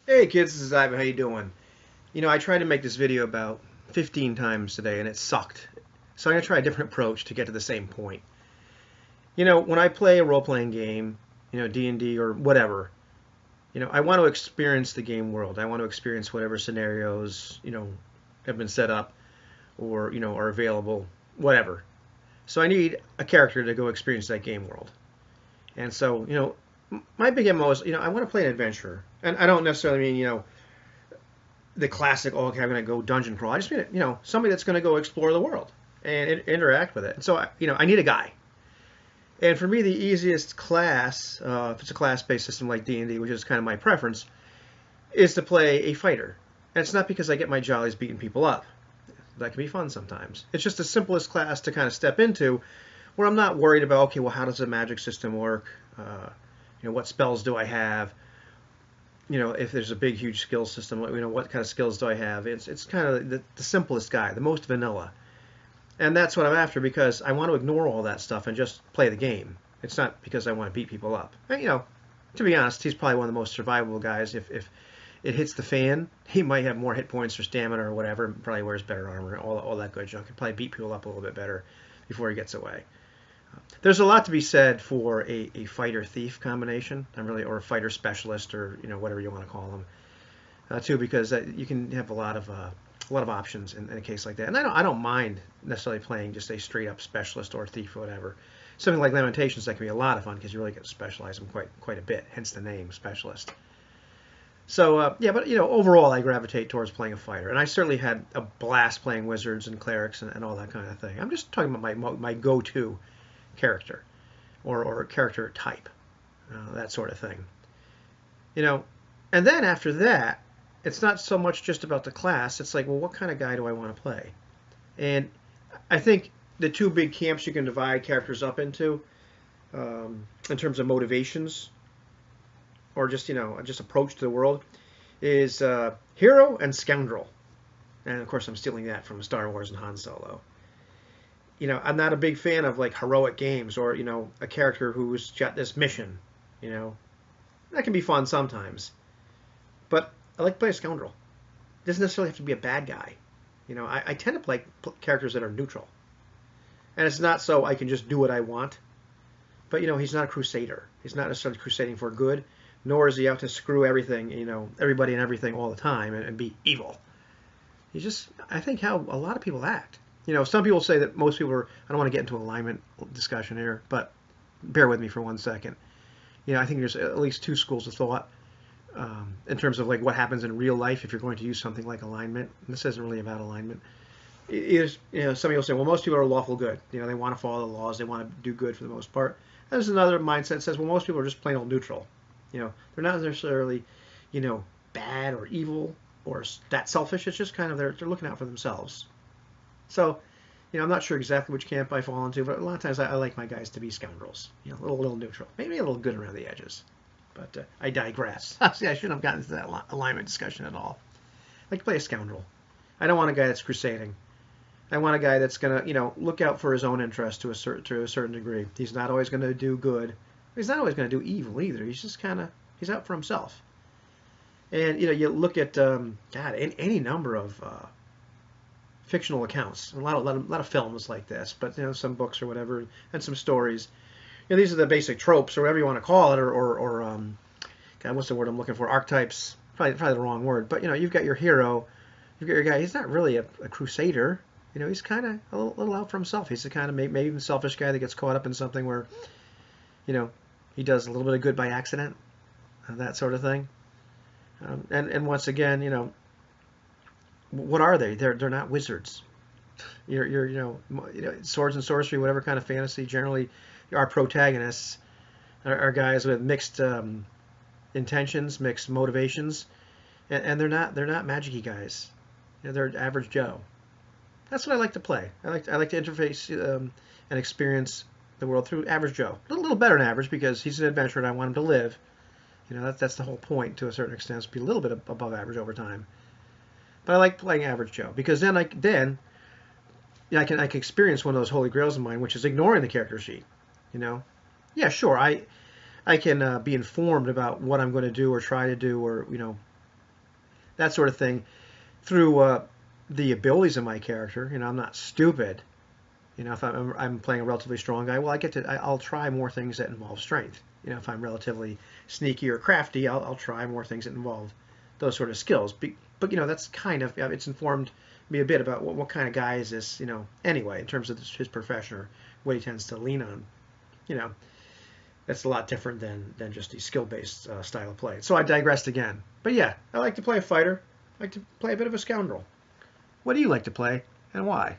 Hey kids, this is Ivan. How you doing? I tried to make this video about 15 times today and it sucked. So I'm going to try a different approach to get to the same point. When I play a role-playing game, D&D or whatever, I want to experience the game world. I want to experience whatever scenarios, have been set up or, are available, whatever. So I need a character to go experience that game world. And so, my big MO is, I want to play an adventurer. And I don't necessarily mean, the classic, oh, okay, I'm going to go dungeon crawl. I just mean, somebody that's going to go explore the world and interact with it. And so, I need a guy. And for me, the easiest class, if it's a class-based system like D&D, which is kind of my preference, is to play a fighter. And it's not because I get my jollies beating people up. That can be fun sometimes. It's just the simplest class to kind of step into where I'm not worried about, okay, well, how does the magic system work? What spells do I have? If there's a big, huge skill system, what kind of skills do I have? It's kind of the simplest guy, the most vanilla. And that's what I'm after because I want to ignore all that stuff and just play the game. It's not because I want to beat people up. And, to be honest, he's probably one of the most survivable guys. If it hits the fan, he might have more hit points or stamina or whatever. Probably wears better armor, all that good junk. He'd probably beat people up a little bit better before he gets away. There's a lot to be said for a fighter-thief combination, or a fighter specialist, or whatever you want to call them, too, because you can have a lot of options in a case like that. And I don't mind necessarily playing just a straight-up specialist or thief or whatever. Something like Lamentations, that can be a lot of fun because you really get to specialize them quite a bit, hence the name specialist. So yeah, but overall I gravitate towards playing a fighter, and I certainly had a blast playing wizards and clerics and all that kind of thing. I'm just talking about my go-to character or character type, that sort of thing. And then after that, it's not so much just about the class. It's like, well, what kind of guy do I want to play? And I think the two big camps you can divide characters up into, in terms of motivations or just approach to the world, is hero and scoundrel. And of course, I'm stealing that from Star Wars and Han Solo. I'm not a big fan of like heroic games or, a character who's got this mission, that can be fun sometimes. But I like to play a scoundrel. It doesn't necessarily have to be a bad guy. I tend to play characters that are neutral. And it's not so I can just do what I want. But, he's not a crusader. He's not necessarily crusading for good, nor is he out to screw everything, everybody and everything all the time and be evil. He's just, I think, how a lot of people act. Some people say that most people are, I don't want to get into alignment discussion here, but bear with me for 1 second. I think there's at least two schools of thought in terms of like what happens in real life if you're going to use something like alignment. And this isn't really about alignment. Some people say, well, most people are lawful good. They want to follow the laws. They want to do good for the most part. There's another mindset that says, well, most people are just plain old neutral. They're not necessarily, bad or evil or that selfish. It's just kind of they're looking out for themselves. So, I'm not sure exactly which camp I fall into, but a lot of times I like my guys to be scoundrels. A little neutral. Maybe a little good around the edges. But I digress. See, I shouldn't have gotten into that alignment discussion at all. I like to play a scoundrel. I don't want a guy that's crusading. I want a guy that's going to, look out for his own interest to a certain degree. He's not always going to do good. He's not always going to do evil either. He's just he's out for himself. And, you look at, any number of fictional accounts, a lot of films like this, but some books or whatever, and some stories. These are the basic tropes, or whatever you want to call it, or God, what's the word I'm looking for? Archetypes, probably the wrong word, but you've got your hero, you've got your guy. He's not really a crusader. He's kind of a little out for himself. He's the kind of maybe even selfish guy that gets caught up in something where, he does a little bit of good by accident, that sort of thing. And once again, what are they? They're not wizards. Swords and sorcery, whatever kind of fantasy. Generally, our protagonists are guys with mixed intentions, mixed motivations, and they're not magic-y guys. They're average Joe. That's what I like to play. I like to interface and experience the world through average Joe. A little better than average because he's an adventurer and I want him to live. That's the whole point to a certain extent, to be a little bit above average over time. But I like playing average Joe because then I can experience one of those holy grails of mine, which is ignoring the character sheet. Yeah, sure, I can be informed about what I'm going to do or try to do, or that sort of thing through the abilities of my character. You know, I'm not stupid. You know, if I'm playing a relatively strong guy, well, I'll try more things that involve strength. You know, if I'm relatively sneaky or crafty, I'll try more things that involve those sort of skills. But you know, that's kind of, it's informed me a bit about what kind of guy is this, you know, anyway, in terms of his profession or what he tends to lean on. You know, that's a lot different than just the skill-based style of play. So I digressed again. But yeah, I like to play a fighter. I like to play a bit of a scoundrel. What do you like to play, and why?